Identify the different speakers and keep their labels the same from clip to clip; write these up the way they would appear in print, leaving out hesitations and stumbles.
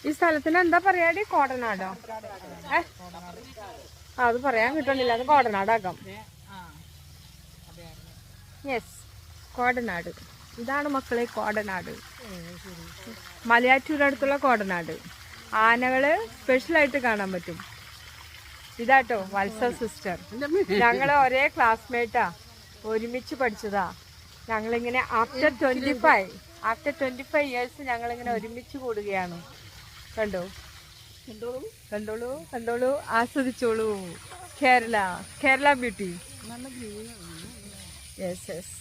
Speaker 1: ഈ സ്ഥലത്തിന് എന്താ പറയാടി? കോടനാടോ? അത് പറയാൻ കിട്ടണില്ല. അത് കോടനാടാക്കാം. യെസ്, കോടനാട്. ഇതാണ് മക്കളെ കോടനാട്. മലയാറ്റൂരടുത്തുള്ള കോടനാട്. ആനകള് സ്പെഷ്യലായിട്ട് കാണാൻ പറ്റും. ഇതാട്ടോ വത്സ സിസ്റ്റർ. ഞങ്ങള് ഒരേ ക്ലാസ്മേറ്റാ, ഒരുമിച്ച് പഠിച്ചതാ. ഞങ്ങളിങ്ങനെ ആഫ്റ്റർ 25 ഇയേഴ്സ് ഞങ്ങളിങ്ങനെ ഒരുമിച്ച് കൂടുകയാണ്. കണ്ടോ, കണ്ടോളൂ, കണ്ടോളൂ, ആസ്വദിച്ചോളൂ. കേരള ബ്യൂട്ടി. Yes yes.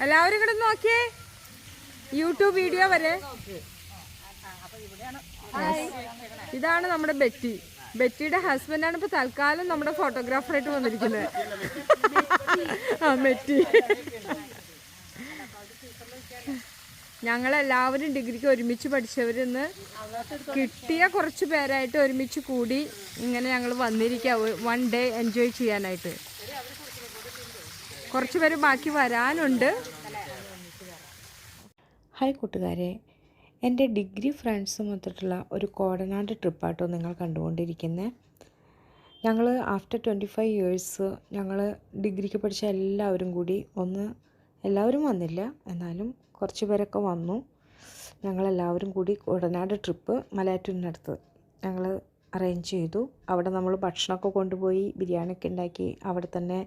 Speaker 1: എല്ലാവരും ഇവിടെ നോക്കിയേ, യൂട്യൂബ് വീഡിയോ വരെ. ഇതാണ് നമ്മുടെ ബെറ്റി. ബെറ്റിയുടെ ഹസ്ബൻഡാണ് ഇപ്പൊ തൽക്കാലം നമ്മുടെ ഫോട്ടോഗ്രാഫറായിട്ട് വന്നിരിക്കുന്നത്. ആ ബെറ്റി. ഞങ്ങളെല്ലാവരും ഡിഗ്രിക്ക് ഒരുമിച്ച് പഠിച്ചവരിന്ന് കിട്ടിയ കുറച്ച് പേരായിട്ട് ഒരുമിച്ച് കൂടി ഇങ്ങനെ ഞങ്ങൾ വന്നിരിക്കുക, 1 ഡേ എൻജോയ് ചെയ്യാനായിട്ട്. കുറച്ച് പേര് ബാക്കി വരാനുണ്ട്.
Speaker 2: ഹായ് കൂട്ടുകാരെ, എൻ്റെ ഡിഗ്രി ഫ്രണ്ട്സ് മൊത്തത്തിലുള്ള ഒരു കോടനാട് ട്രിപ്പാട്ടോ നിങ്ങൾ കണ്ടുകൊണ്ടിരിക്കുന്നത്. ഞങ്ങൾ ആഫ്റ്റർ 25 ഇയേഴ്സ് ഞങ്ങൾ ഡിഗ്രിക്ക് പഠിച്ച എല്ലാവരും കൂടി എല്ലാവരും വന്നില്ല, എന്നാലും കുറച്ച് പേരൊക്കെ വന്നു. ഞങ്ങളെല്ലാവരും കൂടി കോടനാട് ട്രിപ്പ് മലയാറ്റൂരിനടുത്ത് ഞങ്ങൾ അറേഞ്ച് ചെയ്തു. അവിടെ നമ്മൾ ഭക്ഷണമൊക്കെ കൊണ്ടുപോയി ബിരിയാണിയൊക്കെ ഉണ്ടാക്കി അവിടെ തന്നെ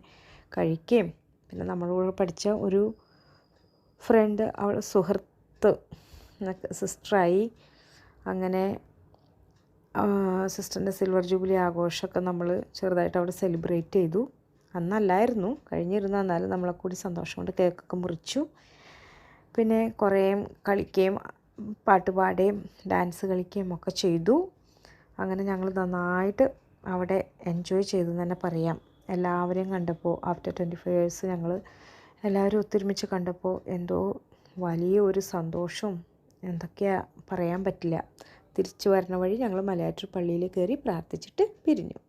Speaker 2: കഴിക്കുകയും, പിന്നെ നമ്മളോട് പഠിച്ച ഒരു ഫ്രണ്ട്, അവൾ സുഹൃത്ത് സിസ്റ്ററായി. അങ്ങനെ സിസ്റ്ററിൻ്റെ സിൽവർ ജൂബിലി ആഘോഷമൊക്കെ നമ്മൾ ചെറുതായിട്ട് അവിടെ സെലിബ്രേറ്റ് ചെയ്തു. അന്നല്ലായിരുന്നു, കഴിഞ്ഞിരുന്നു, എന്നാലും നമ്മളെ കൂടി സന്തോഷം കൊണ്ട് കേക്കൊക്കെ മുറിച്ചു. പിന്നെ കുറേ കളിക്കുകയും പാട്ട് പാടുകയും ഡാൻസ് കളിക്കുകയും ഒക്കെ ചെയ്തു. അങ്ങനെ ഞങ്ങൾ നന്നായിട്ട് അവിടെ എൻജോയ് ചെയ്തു തന്നെ പറയാം. എല്ലാവരെയും കണ്ടപ്പോൾ ആഫ്റ്റർ 25 ഇയേഴ്സ് ഞങ്ങൾ എല്ലാവരും ഒത്തൊരുമിച്ച് കണ്ടപ്പോൾ എന്തോ വലിയ ഒരു സന്തോഷവും എന്തൊക്കെയാ പറയാൻ പറ്റില്ല. തിരിച്ചു വരണ വഴി ഞങ്ങൾ മലയാറ്റൂർ പള്ളിയിൽ കയറി പ്രാർത്ഥിച്ചിട്ട് പിരിഞ്ഞു.